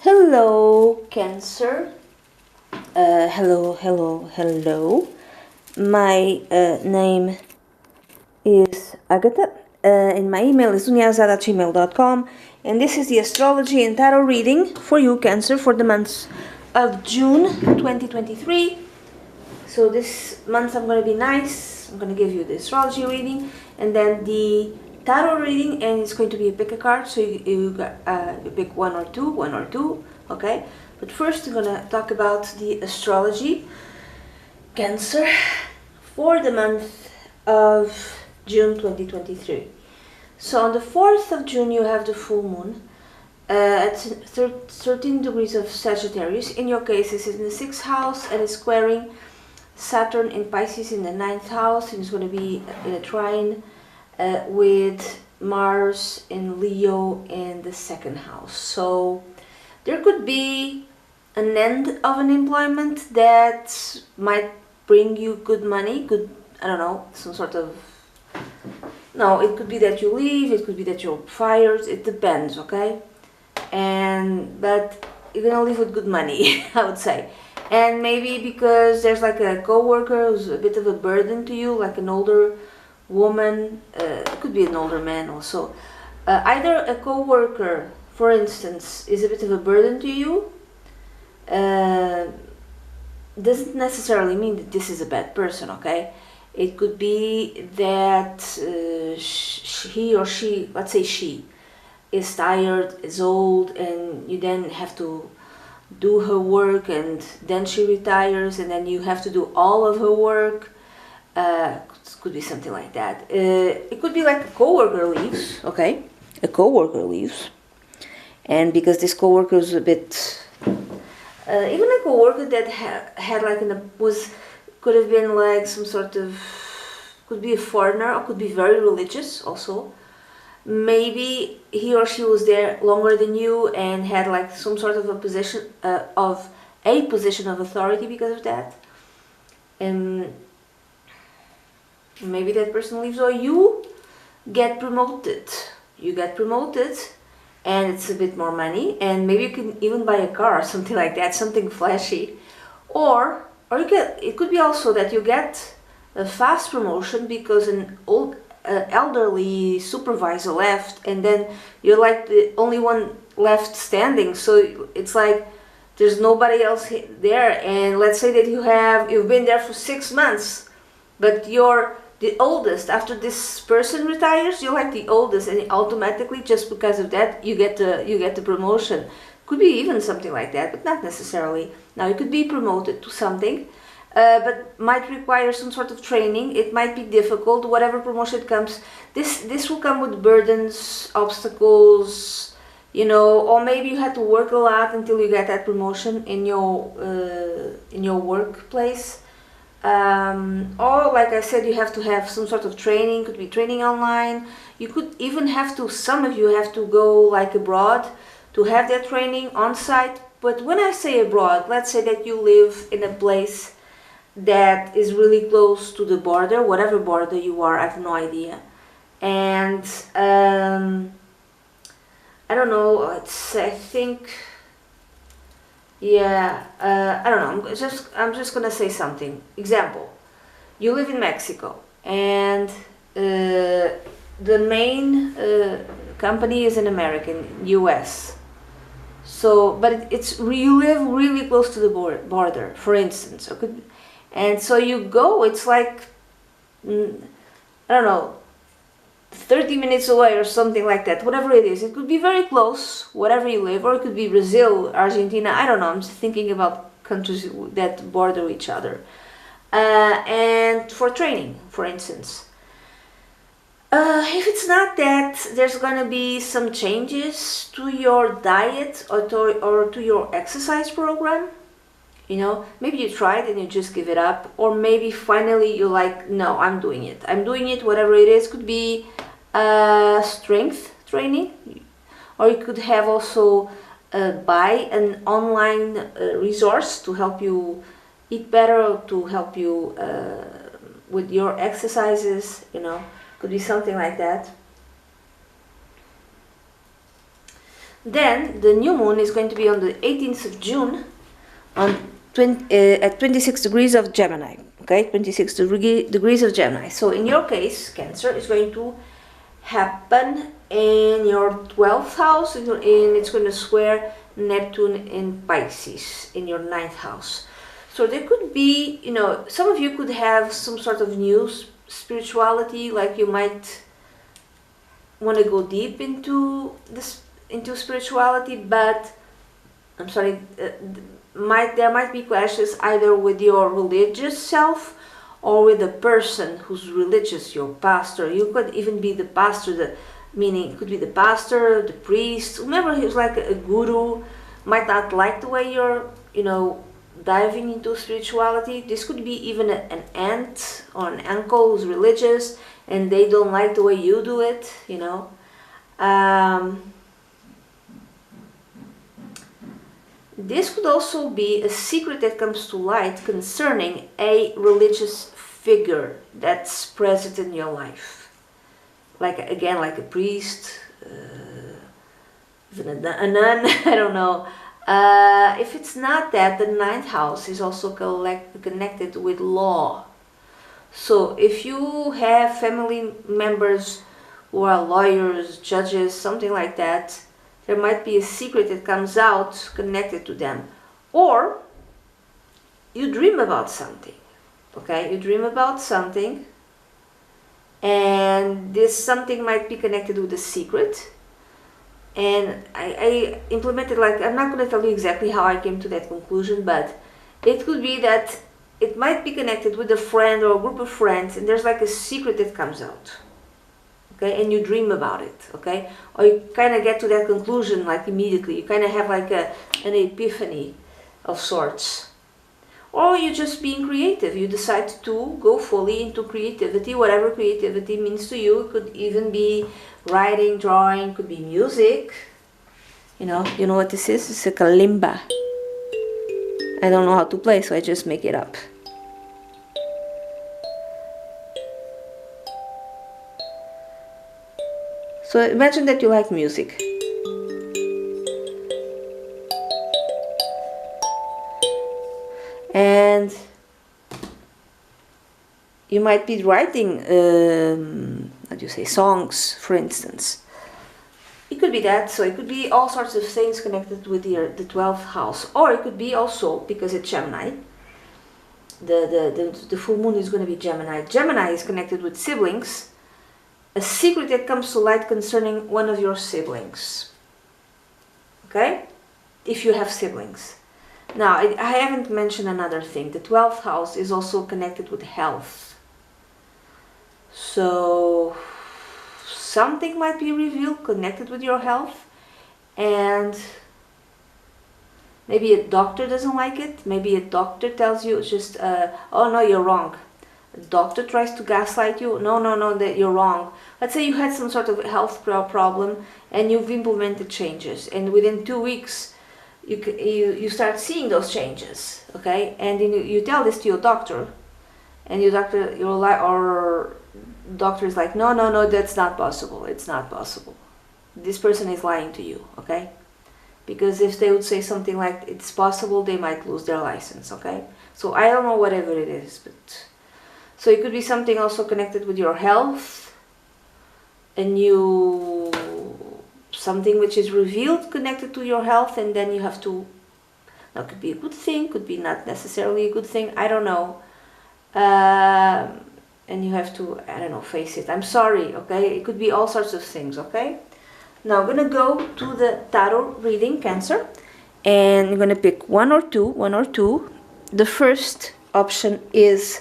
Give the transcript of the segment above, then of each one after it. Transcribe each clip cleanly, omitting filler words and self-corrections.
Hello, Cancer. Hello. My name is Agatha, and my email is uniazad@gmail.com. And this is the astrology and tarot reading for you, Cancer, for the months of June 2023. So this month I'm going to be nice. I'm going to give you the astrology reading and then the tarot reading, and it's going to be a pick a card. So you pick one or two, okay? But first I'm going to talk about the astrology, Cancer, for the month of June 2023. So on the 4th of June you have the full moon at 13 degrees of Sagittarius. In your case, this is in the 6th house and it's squaring Saturn in Pisces in the 9th house, and it's going to be in a trine with Mars in Leo in the 2nd house. So there could be an end of an employment that might bring you good money, I don't know, some sort of, no, it could be that you leave, it could be that you're fired, it depends, okay? But you're gonna leave with good money, I would say. And maybe because there's like a co-worker who's a bit of a burden to you, like an older woman, it could be an older man also. Either a co-worker, for instance, is a bit of a burden to you, doesn't necessarily mean that this is a bad person, okay? It could be that he or she, let's say she, is tired, is old, and you then have to do her work, and then she retires, and then you have to do all of her work. It could be something like that. It could be like a coworker leaves, okay? A coworker leaves, and because this coworker is a bit, even a coworker that had like could have been like some sort of, could be a foreigner or could be very religious also. Maybe he or she was there longer than you and had like some sort of a position of authority because of that. And maybe that person leaves, or you get promoted. You get promoted and it's a bit more money, and maybe you can even buy a car or something like that, something flashy. Or it could be also that you get a fast promotion because an elderly supervisor left, and then you're like the only one left standing, so it's like there's nobody else there. And let's say that you've been there for 6 months, but you're the oldest. After this person retires, you're like the oldest, and automatically, just because of that, you get the promotion. Could be even something like that, but not necessarily. Now you could be promoted to something, but might require some sort of training. It might be difficult. Whatever promotion comes, this will come with burdens, obstacles, or maybe you had to work a lot until you get that promotion in your workplace. Or like I said, you have to have some sort of training. Could be training online. You could even some of you have to go like abroad to have that training on site. But when I say abroad, let's say that you live in a place that is really close to the border, whatever border you are, I have no idea. And I don't know, I think, yeah, I don't know, I'm just gonna say something. Example, you live in Mexico, and the main company is in US. So, but you live really close to the border, for instance, okay? And so you go, it's like, I don't know, 30 minutes away or something like that, whatever it is. It could be very close, wherever you live, or it could be Brazil, Argentina, I don't know. I'm just thinking about countries that border each other. And for training, for instance. If it's not that, there's gonna be some changes to your diet or to your exercise program. Maybe you tried and you just give it up, or maybe finally you're like, no, I'm doing it, whatever it is. Could be strength training, or you could have also buy an online resource to help you eat better, or to help you with your exercises. Could be something like that. Then the new moon is going to be on the 18th of June on at 26 degrees of Gemini. Okay, 26 degrees of Gemini. So in your case, Cancer, is going to happen in your 12th house, and it's going to square Neptune in Pisces in your 9th house. So there could be, you know, some of you could have some sort of new spirituality, like you might want to go deep into this, into spirituality, but I'm sorry, there might be clashes either with your religious self or with the person who's religious, your pastor. You could even be the pastor, meaning it could be the pastor, the priest, whomever who's like a guru, might not like the way you're, you know, diving into spirituality. This could be even an aunt or an uncle who's religious and they don't like the way you do it, you know. This could also be a secret that comes to light concerning a religious figure that's present in your life. Like, again, like a priest, even a nun, I don't know. If it's not that, the 9th house is also connected with law. So if you have family members who are lawyers, judges, something like that, there might be a secret that comes out connected to them. Or you dream about something, okay? You dream about something, and this something might be connected with a secret. And I implemented, like, I'm not going to tell you exactly how I came to that conclusion, but it could be that it might be connected with a friend or a group of friends, and there's like a secret that comes out. Okay, and you dream about it, okay? Or you kind of get to that conclusion like immediately. You kind of have like an epiphany of sorts. Or you're just being creative. You decide to go fully into creativity, whatever creativity means to you. It could even be writing, drawing, could be music. You know what this is? It's a kalimba. I don't know how to play, so I just make it up. So imagine that you like music. And you might be writing, how do you say, songs, for instance. It could be that, so it could be all sorts of things connected with the 12th house. Or it could be also, because it's Gemini, the full moon is going to be Gemini. Gemini is connected with siblings. A secret that comes to light concerning one of your siblings. Okay? If you have siblings. Now, I haven't mentioned another thing. The 12th house is also connected with health. So, something might be revealed connected with your health. And maybe a doctor doesn't like it. Maybe a doctor tells you just, oh no, you're wrong. A doctor tries to gaslight you. No, that you're wrong. Let's say you had some sort of health problem and you've implemented changes, and within 2 weeks you start seeing those changes, okay? And then you tell this to your doctor, and your doctor is like, no, that's not possible. It's not possible. This person is lying to you, okay? Because if they would say something like it's possible, they might lose their license, okay? So I don't know, whatever it is, but so it could be something also connected with your health. Something which is revealed connected to your health, and then you have to, now could be a good thing, could be not necessarily a good thing, I don't know, and you have to, I don't know, face it. I'm sorry, okay? It could be all sorts of things, okay? Now I'm gonna go to the tarot reading, Cancer, and I'm gonna pick one or two. The first option is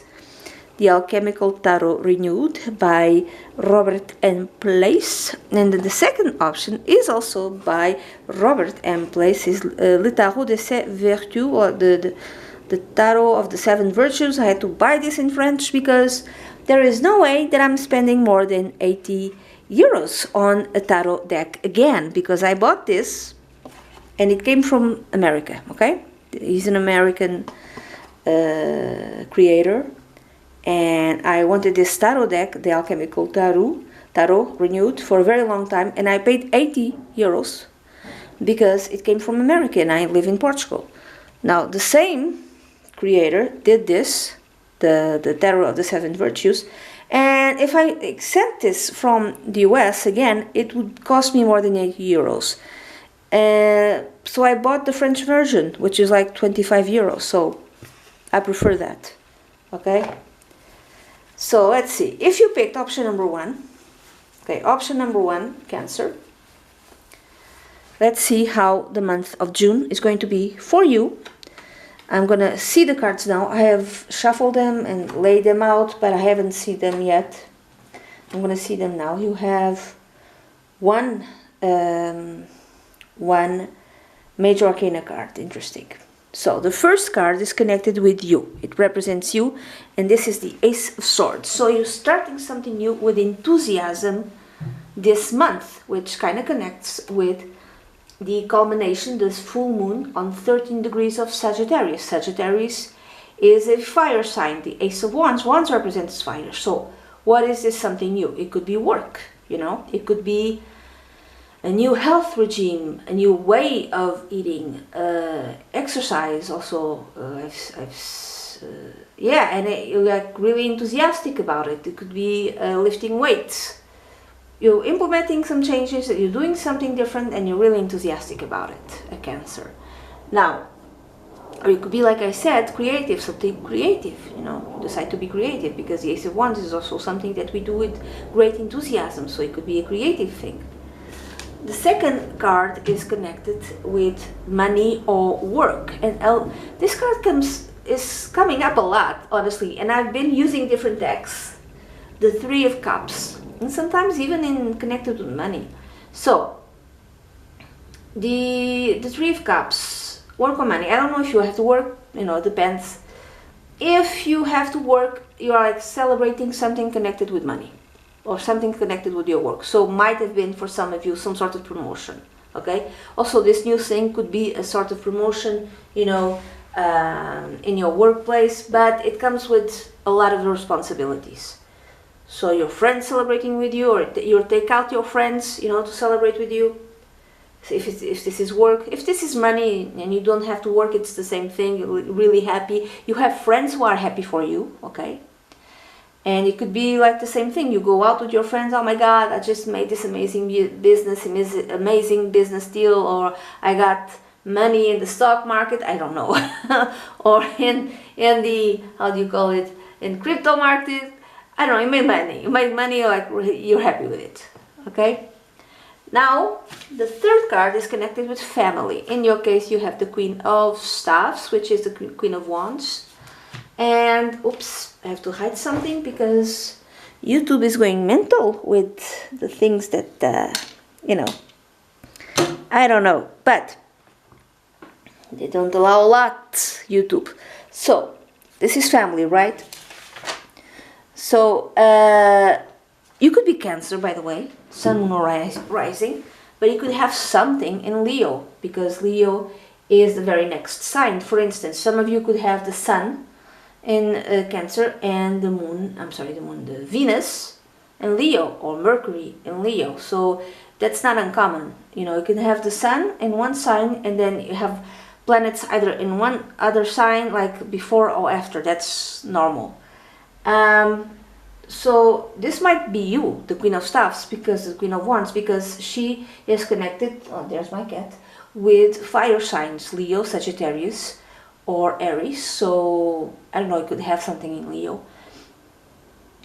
The Alchemical Tarot Renewed by Robert M. Place, and the second option is also by Robert M. Place, is Le Tarot des 7 Vertus, or the Tarot of the 7 Virtues. I had to buy this in French because there is no way that I'm spending more than 80 euros on a tarot deck again, because I bought this and it came from America, okay? He's an American creator. And I wanted this tarot deck, the Alchemical Tarot Renewed, for a very long time, and I paid 80 euros because it came from America and I live in Portugal. Now, the same creator did this, the Tarot of the Seven Virtues, and if I sent this from the US again, it would cost me more than 80 euros. So I bought the French version, which is like 25 euros, so I prefer that. Okay? So let's see. If you picked option number 1, okay, option number 1, Cancer. Let's see how the month of June is going to be for you. I'm gonna see the cards now. I have shuffled them and laid them out, but I haven't seen them yet. I'm gonna see them now. You have one major arcana card. Interesting. So the first card is connected with you. It represents you, and this is the Ace of Swords. So you're starting something new with enthusiasm this month, which kind of connects with the culmination, this full moon on 13 degrees of Sagittarius. Sagittarius is a fire sign. The Ace of Wands. Wands represents fire. So what is this something new? It could be work, you know. It could be a new health regime, a new way of eating, exercise also. Yeah, and you're like really enthusiastic about it. It could be lifting weights. You're implementing some changes, you're doing something different, and you're really enthusiastic about it, a Cancer. Now, or it could be, like I said, creative, something creative, you know, decide to be creative, because the Ace of Wands is also something that we do with great enthusiasm, so it could be a creative thing. The second card is connected with money or work, and this card is coming up a lot, honestly, and I've been using different decks. The Three of Cups, and sometimes even connected with money. So the Three of Cups, work or money. I don't know if you have to work, you know, it depends. If you have to work, you are like celebrating something connected with money or something connected with your work. So might have been for some of you some sort of promotion. Okay. Also, this new thing could be a sort of promotion, you know, in your workplace, but it comes with a lot of responsibilities. So your friends celebrating with you, or you take out your friends, you know, to celebrate with you. So if this is work, if this is money and you don't have to work, it's the same thing. You're really happy. You have friends who are happy for you, okay? And it could be like the same thing. You go out with your friends. Oh my God, I just made this amazing business deal, or I got money in the stock market. I don't know, or in the, how do you call it, in crypto market. I don't know, you made money, like you're happy with it, okay? Now, the third card is connected with family. In your case, you have the Queen of Staffs, which is the Queen of Wands. And, oops, I have to hide something because YouTube is going mental with the things that, you know, I don't know. But they don't allow a lot, YouTube. So, this is family, right? So, you could be Cancer, by the way, Sun, Moon, or Rising, but you could have something in Leo, because Leo is the very next sign. For instance, some of you could have the Sun in Cancer and the Moon, the Venus in Leo, or Mercury in Leo. So that's not uncommon. You know, you can have the Sun in one sign, and then you have planets either in one other sign, like before or after. That's normal. So this might be you, the Queen of Staffs, because the Queen of Wands, because she is connected, oh, there's my cat, with fire signs, Leo, Sagittarius, or Aries. So, I don't know, you could have something in Leo.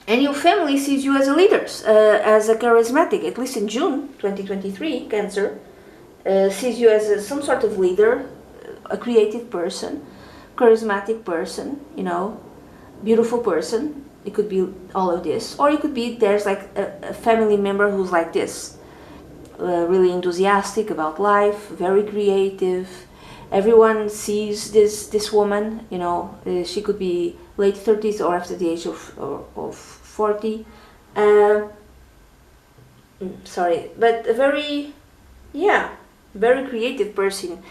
And your family sees you as a leader, as a charismatic, at least in June 2023, Cancer, sees you as some sort of leader, a creative person, charismatic person, you know, beautiful person. It could be all of this, or it could be there's like a family member who's like this, really enthusiastic about life, very creative. Everyone sees this woman, you know, she could be late 30s or after the age of 40. Sorry, but a very, yeah, very creative person.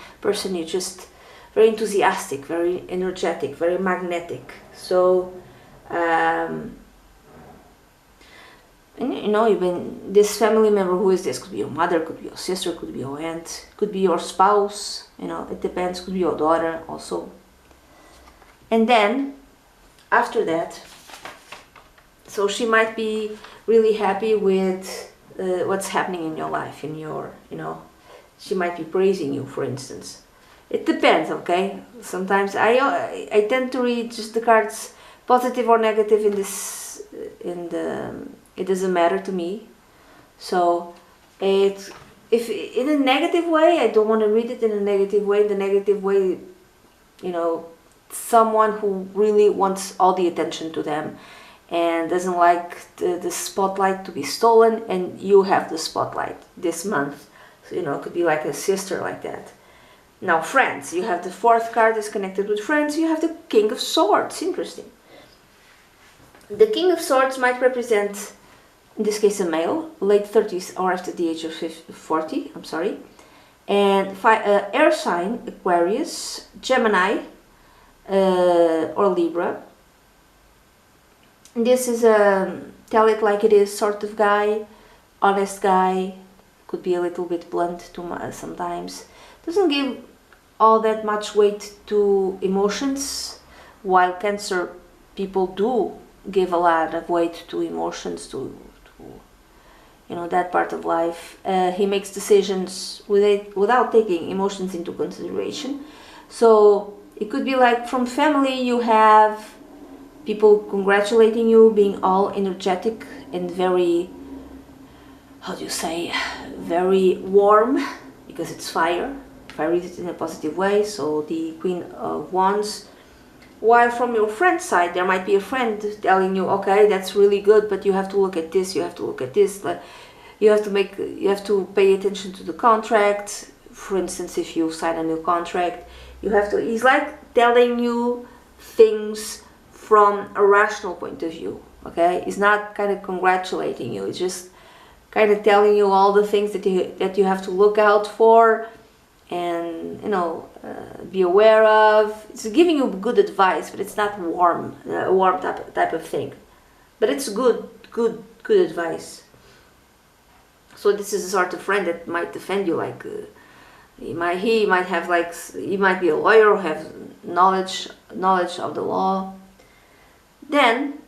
You're just very enthusiastic, very energetic, very magnetic. So. and you know, even this family member, who is this? Could be your mother, could be your sister, could be your aunt, could be your spouse, you know, it depends, could be your daughter also. And then after that, so she might be really happy with what's happening in your life, in your, you know, she might be praising you, for instance. It depends, okay? Sometimes I tend to read just the cards positive or negative in this, it doesn't matter to me. So if in a negative way, I don't want to read it in a negative way. In the negative way, you know, someone who really wants all the attention to them and doesn't like the spotlight to be stolen, and you have the spotlight this month. So, you know, it could be like a sister like that. Now, friends, you have the fourth card is connected with friends. You have the King of Swords. Interesting. The King of Swords might represent, in this case, a male, late 30s or after the age of 40, I'm sorry. And air sign, Aquarius, Gemini, or Libra. This is a tell it like it is sort of guy, honest guy, could be a little bit blunt sometimes. Doesn't give all that much weight to emotions, while Cancer people do give a lot of weight to emotions, to you know, that part of life. He makes decisions without taking emotions into consideration. So it could be like from family, you have people congratulating you, being all energetic and very, how do you say, very warm, because it's fire, if I read it in a positive way. So the Queen of Wands. While from your friend's side, there might be a friend telling you, okay, that's really good, but you have to look at this, you have to look at this, like you have to pay attention to the contract. For instance, if you sign a new contract, you have to, he's like telling you things from a rational point of view, okay? He's not kind of congratulating you, it's just kind of telling you all the things that you have to look out for and, you know, be aware of. It's giving you good advice, but it's not warm type of thing, but it's good advice. So this is a sort of friend that might defend you, like he might have, like, he might be a lawyer or have knowledge of the law. Then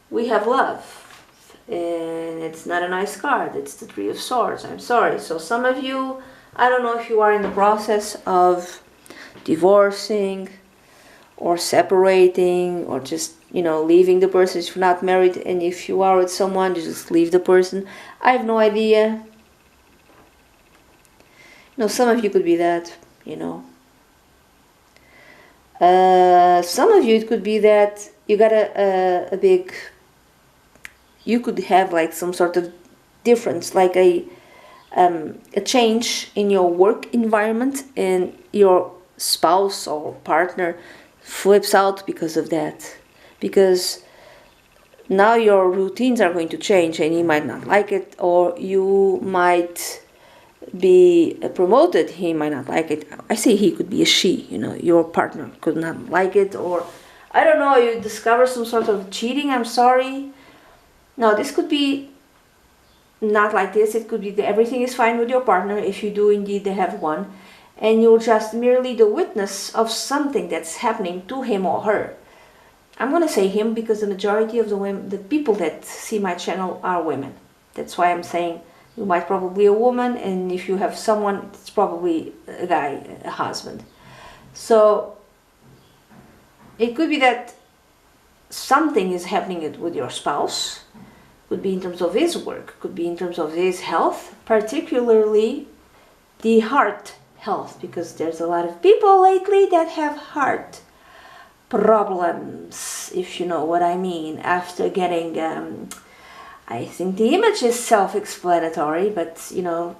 we have love, and it's not a nice card. It's the Three of Swords. I'm sorry. So some of you, I don't know if you are in the process of divorcing or separating or just, you know, leaving the person if you're not married, and if you are with someone, you just leave the person. I have no idea. You know, some of you could be that, you know. Some of you, it could be that you got a big, you could have like some sort of difference, like a change in your work environment, and your spouse or partner flips out because of that, because now your routines are going to change and he might not like it, or you might be promoted, he might not like it. I say he, could be a she, you know, your partner could not like it, or I don't know, you discover some sort of cheating. I'm sorry. No, this could be not like this. It could be that everything is fine with your partner, if you do indeed have one, and you're just merely the witness of something that's happening to him or her. I'm gonna say him because the majority of the women, the people that see my channel, are women. That's why I'm saying you might probably a woman, and if you have someone, it's probably a guy, a husband. So it could be that something is happening with your spouse. Could be in terms of his work, could be in terms of his health, particularly the heart health, because there's a lot of people lately that have heart problems, if you know what I mean, after getting I think the image is self-explanatory, but you know,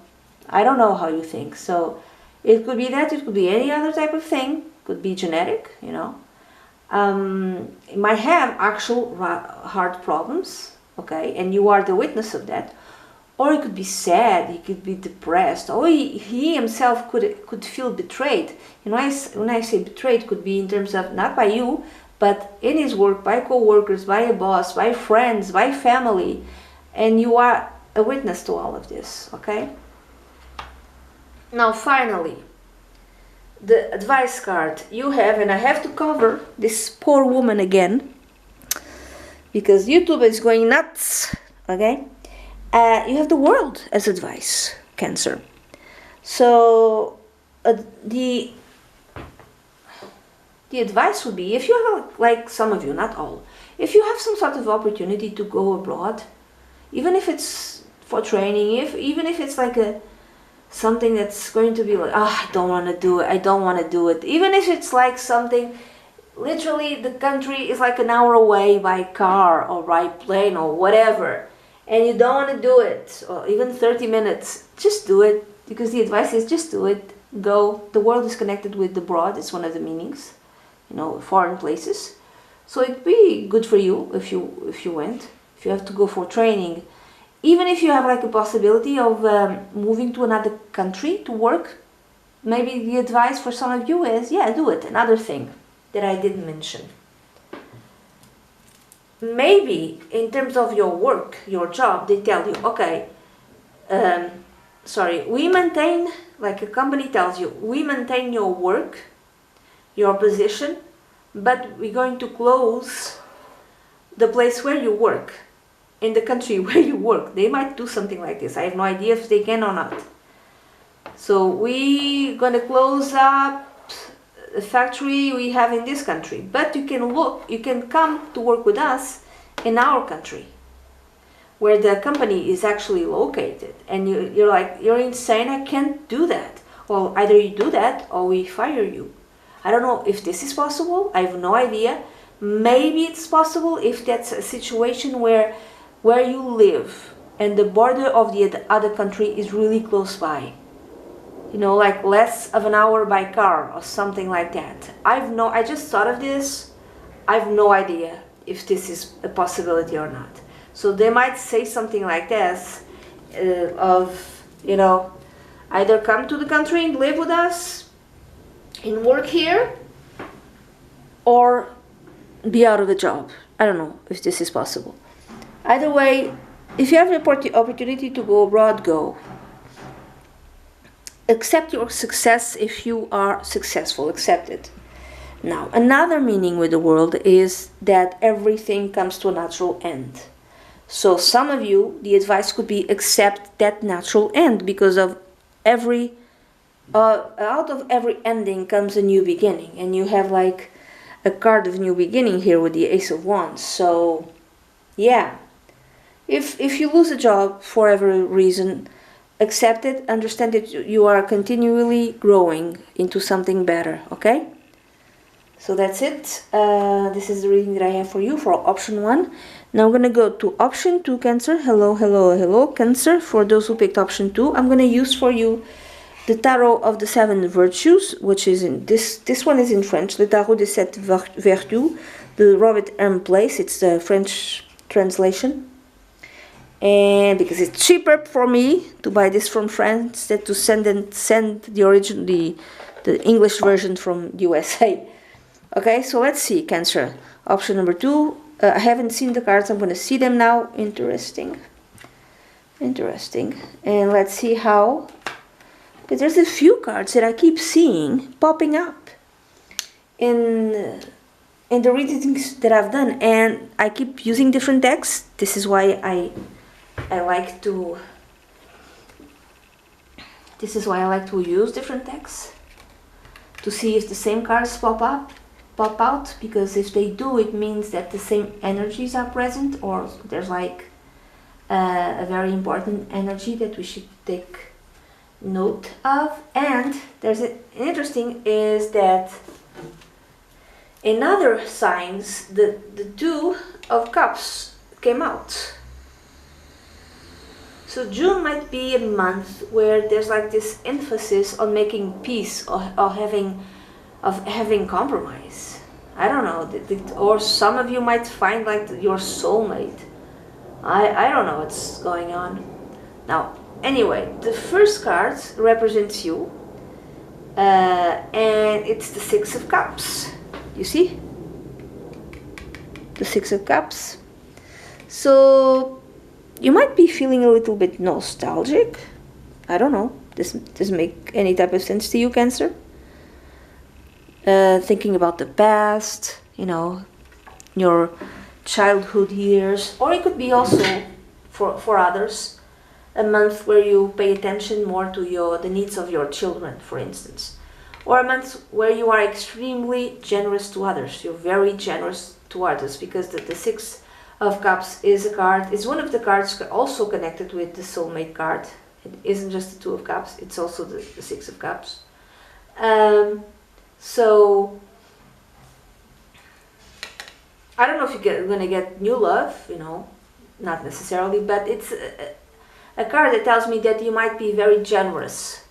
I don't know how you think. So it could be that, it could be any other type of thing, could be genetic, you know. It might have actual heart problems, okay, and you are the witness of that. Or he could be sad, he could be depressed, or he himself could feel betrayed. You know, when I say betrayed, could be in terms of not by you, but in his work, by co-workers, by a boss, by friends, by family, and you are a witness to all of this, okay? Now finally, the advice card you have, and I have to cover this poor woman again because YouTube is going nuts, okay? You have the world as advice, Cancer. So the advice would be, if you have, like some of you, not all, if you have some sort of opportunity to go abroad, even if it's for training, even if it's like something that's going to be like, I don't want to do it, even if it's like something, literally the country is like an hour away by car or by plane or whatever, and you don't want to do it, or even 30 minutes, just do it, because the advice is just do it, go. The world is connected with the broad, it's one of the meanings, you know, foreign places. So it'd be good for you if you went, if you have to go for training. Even if you have like a possibility of moving to another country to work, maybe the advice for some of you is, yeah, do it. Another thing that I didn't mention. Maybe in terms of your work, your job, they tell you, okay, we maintain, like a company tells you, we maintain your work, your position, but we're going to close the place where you work, in the country where you work. They might do something like this. I have no idea if they can or not. So we're going to close up the factory we have in this country, but you can come to work with us in our country where the company is actually located, and you're like, you're insane, I can't do that. Well, either you do that or we fire you. I don't know if this is possible, I have no idea. Maybe it's possible if that's a situation where you live and the border of the other country is really close by, you know, like less of an hour by car or something like that. I just thought of this. I have no idea if this is a possibility or not. So they might say something like this, of, you know, either come to the country and live with us and work here, or be out of a job. I don't know if this is possible. Either way, if you have an opportunity to go abroad, go. Accept your success if you are successful. Accept it. Now, another meaning with the world is that everything comes to a natural end. So some of you, the advice could be accept that natural end, because of out of every ending comes a new beginning, and you have like a card of new beginning here with the Ace of Wands. So yeah, if you lose a job for every reason, accept it, understand that you are continually growing into something better, okay? So that's it. This is the reading that I have for you for option 1. Now I'm going to go to option 2, Cancer. Hello, hello, hello, Cancer. For those who picked option 2, I'm going to use for you the Tarot of the 7 Virtues, which is in this one is in French, Le Tarot des 7 Vertus, the Robert M. Place. It's the French translation. And because it's cheaper for me to buy this from France than to send the original, the English version from USA. Okay, so let's see, Cancer. Option number 2. I haven't seen the cards. I'm going to see them now. Interesting. Interesting. And let's see how. Because there's a few cards that I keep seeing popping up in the readings that I've done, and I keep using different decks. This is why I like to. This is why I like to use different decks, to see if the same cards pop out, because if they do, it means that the same energies are present, or there's like a very important energy that we should take note of. And there's an interesting is that in other signs the 2 of Cups came out. So June might be a month where there's like this emphasis on making peace, or having compromise. I don't know, or some of you might find like your soulmate. I don't know what's going on. Now, anyway, the first card represents you, and it's the 6 of Cups. You see? the Six of Cups. So you might be feeling a little bit nostalgic. I don't know. This doesn't make any type of sense to you, Cancer. Thinking about the past, you know, your childhood years, or it could be also for others a month where you pay attention more to the needs of your children, for instance, or a month where you are extremely generous to others. You're very generous to others, because the Six of Cups is a card. It's one of the cards also connected with the soulmate card. It isn't just the Two of Cups, it's also the Six of Cups. So I don't know if you're going to get new love, you know, not necessarily, but it's a card that tells me that you might be very generous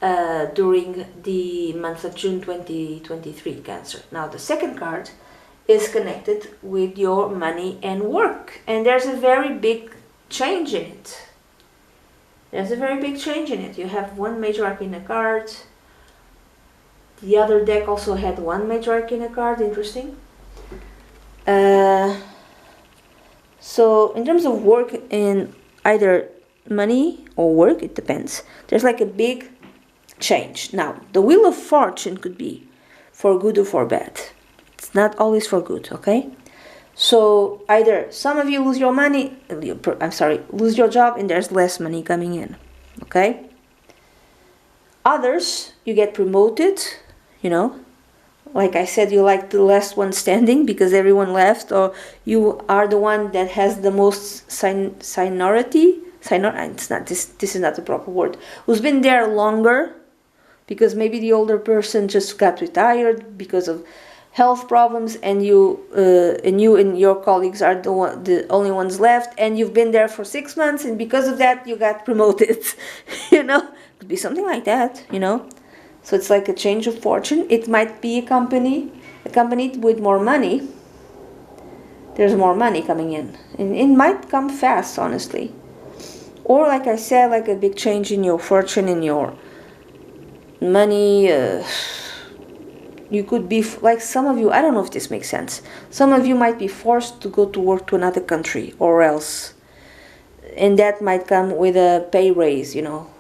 during the month of June 2023, Cancer. Now, the second card is connected with your money and work, and there's a very big change in it. There's a very big change in it. You have one major arcana card. The other deck also had one major arcana card. Interesting. So in terms of work and either money or work, it depends. There's like a big change. Now, the Wheel of Fortune could be for good or for bad. It's not always for good, okay? So either some of you lose your money, lose your job, and there's less money coming in, okay? Others, you get promoted, you know. Like I said, you like the last one standing because everyone left, or you are the one that has the most seniority. It's not, this is not the proper word. Who's been there longer, because maybe the older person just got retired because of health problems, and you and your colleagues are the only ones left, and you've been there for 6 months, and because of that you got promoted. You know, could be something like that, you know. So it's like a change of fortune. It might be accompanied with more money. There's more money coming in, and it might come fast, honestly. Or like I said, like a big change in your fortune, in your money. You could be like, some of you, I don't know if this makes sense. Some of you might be forced to go to work to another country or else. And that might come with a pay raise, you know.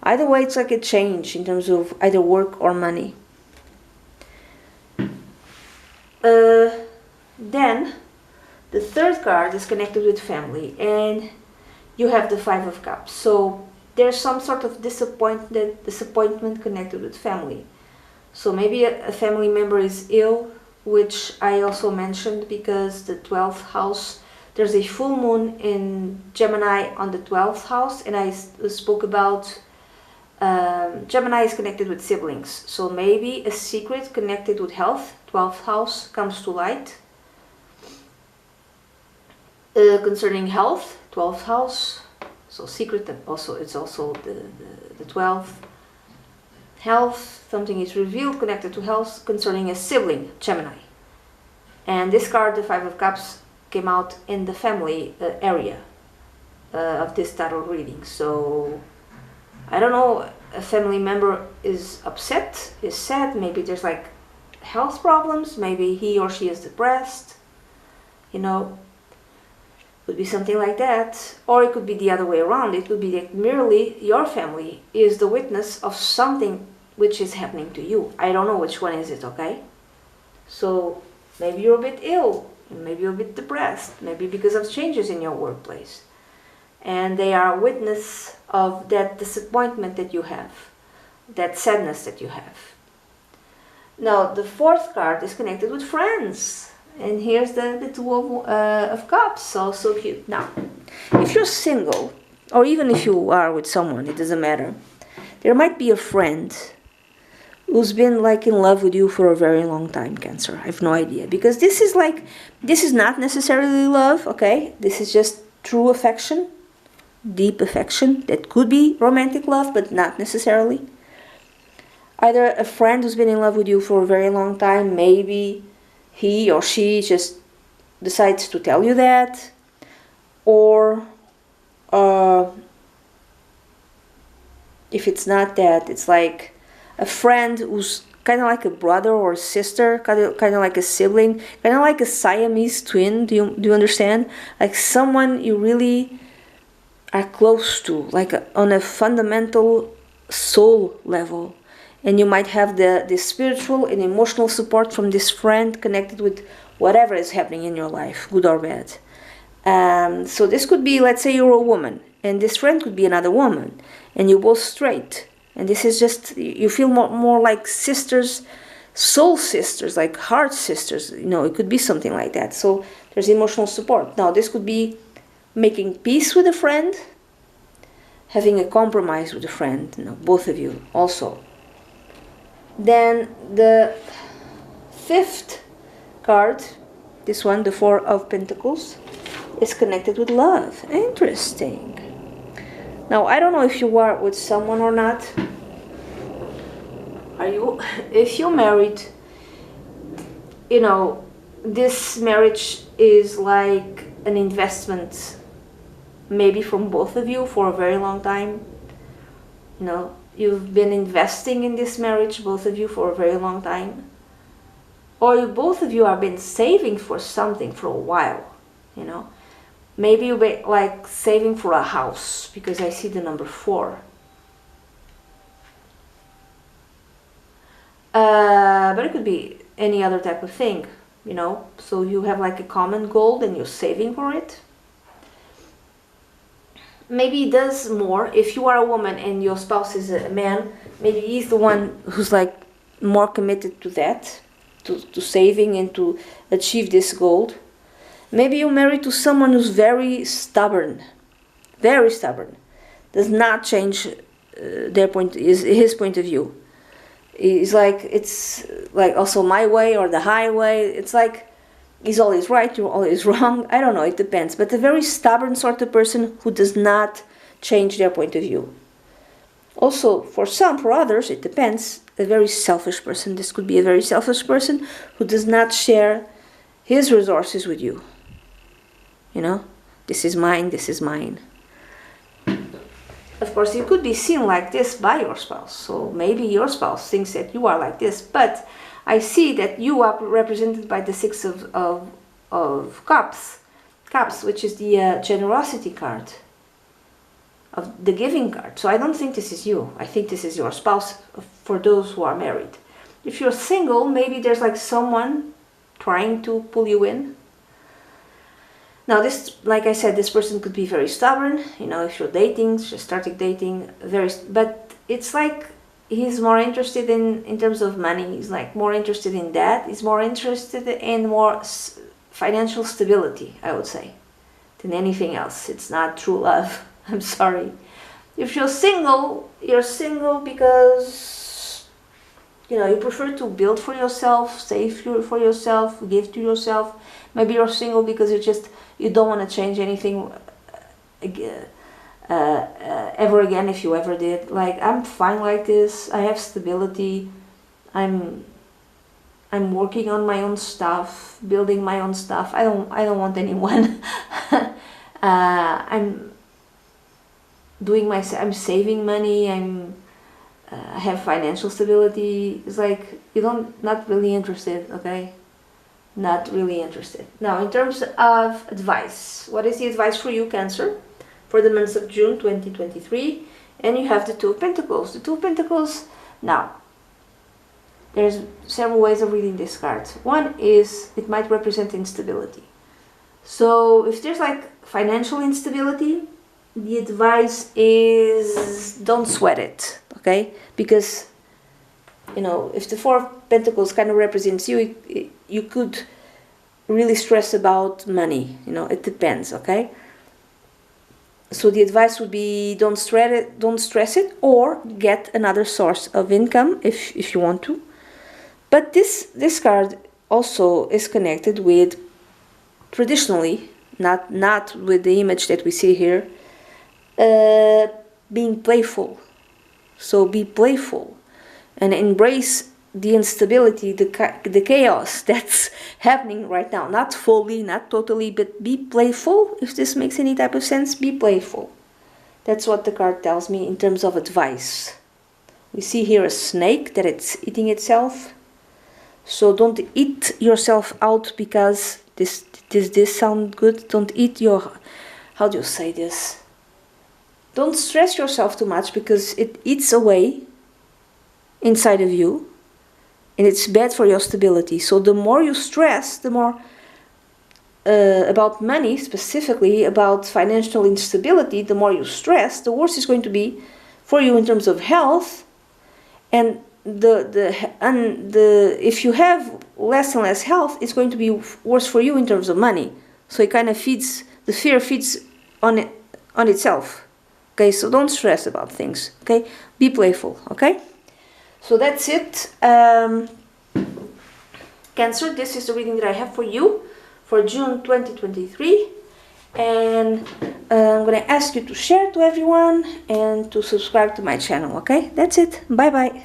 Either way, it's like a change in terms of either work or money. Then, the third card is connected with family, and you have the Five of Cups. So there's some sort of disappointment connected with family. So maybe a family member is ill, which I also mentioned, because the 12th house, there's a full moon in Gemini on the 12th house, and I spoke about Gemini is connected with siblings. So maybe a secret connected with health, 12th house, comes to light. Concerning health, 12th house, so secret, also it's also the 12th. Health, something is revealed connected to health concerning a sibling, Gemini. And this card, the Five of Cups, came out in the family area of this tarot reading. So I don't know, a family member is upset, is sad, maybe there's like health problems, maybe he or she is depressed, you know, could be something like that. Or it could be the other way around. It could be that merely your family is the witness of something which is happening to you. I don't know which one is it, okay? So maybe you're a bit ill, maybe you're a bit depressed, maybe because of changes in your workplace. And they are a witness of that disappointment that you have, that sadness that you have. Now, the fourth card is connected with friends. And here's the Two of Cups, so cute. Now, if you're single, or even if you are with someone, it doesn't matter. There might be a friend who's been like in love with you for a very long time, Cancer. I have no idea. Because this is not necessarily love, okay? This is just true affection, deep affection. That could be romantic love, but not necessarily. Either a friend who's been in love with you for a very long time, maybe he or she just decides to tell you that, or if it's not that, it's like a friend who's kind of like a brother or sister, kind of like a sibling, kind of like a Siamese twin. Do you understand? Like someone you really are close to, like on a fundamental soul level. And you might have the spiritual and emotional support from this friend connected with whatever is happening in your life, good or bad. So this could be, let's say you're a woman, and this friend could be another woman, and you're both straight. And this is just, you feel more like sisters, soul sisters, like heart sisters. You know, it could be something like that. So there's emotional support. Now, this could be making peace with a friend, having a compromise with a friend, you know, both of you also. Then the fifth card, this one, the Four of Pentacles, is connected with love. Interesting. Now, I don't know if you are with someone or not. Are you? If you're married, you know, this marriage is like an investment, maybe from both of you for a very long time. You know, you've been investing in this marriage, both of you, for a very long time. Or both of you have been saving for something for a while, you know. Maybe you've been like saving for a house, because I see the number 4. But it could be any other type of thing, you know. So you have like a common goal and you're saving for it. Maybe he does more. If you are a woman and your spouse is a man, maybe he's the one who's like more committed to that, to saving and to achieve this goal. Maybe you're married to someone who's very stubborn, does not change his point of view. It's like also my way or the highway. It's like he's always right, you're always wrong. I don't know, it depends. But a very stubborn sort of person who does not change their point of view. Also, for others, it depends. A very selfish person. This could be a very selfish person who does not share his resources with you. You know, this is mine, this is mine. Of course, you could be seen like this by your spouse. So maybe your spouse thinks that you are like this. But I see that you are represented by the 6 of Cups, which is the generosity card, of the giving card. So I don't think this is you. I think this is your spouse, for those who are married. If you're single, maybe there's like someone trying to pull you in. Now this, like I said, this person could be very stubborn. You know, if you're dating, just starting dating, but it's like he's more interested in terms of money. He's like more interested in that. He's more interested in more financial stability, I would say, than anything else. It's not true love. I'm sorry. If you're single because, you know, you prefer to build for yourself, save for yourself, give to yourself. Maybe you're single because you don't want to change anything ever again, if you ever did. Like, I'm fine like this. I have stability. I'm working on my own stuff, building my own stuff. I don't want anyone. I'm saving money. I have financial stability. It's like not really interested, okay? Not really interested. Now, in terms of advice, what is the advice for you, Cancer, for the months of June 2023? And you have the 2 of Pentacles. The 2 of Pentacles, now, there's several ways of reading this card. One is it might represent instability. So if there's like financial instability, the advice is don't sweat it, okay? Because, you know, if the 4 of Pentacles kind of represents you, you could really stress about money. You know, it depends, okay? So the advice would be don't stress it, or get another source of income if you want to. But this card also is connected with, traditionally, not with the image that we see here, being playful. So be playful and embrace the instability, the chaos that's happening right now. Not fully, not totally, but be playful. If this makes any type of sense, be playful. That's what the card tells me in terms of advice. We see here a snake that it's eating itself. So don't eat yourself out because this sound good. Don't eat your, how do you say this? Don't stress yourself too much because it eats away inside of you and it's bad for your stability. So the more you stress, the more about money, specifically about financial instability, the more you stress, the worse it's going to be for you in terms of health. And if you have less and less health, it's going to be worse for you in terms of money. So it kind of feeds, the fear feeds on itself. Okay, so don't stress about things. Okay, be playful. Okay, so that's it. Cancer, this is the reading that I have for you for June 2023. And I'm going to ask you to share to everyone and to subscribe to my channel. Okay, that's it. Bye bye.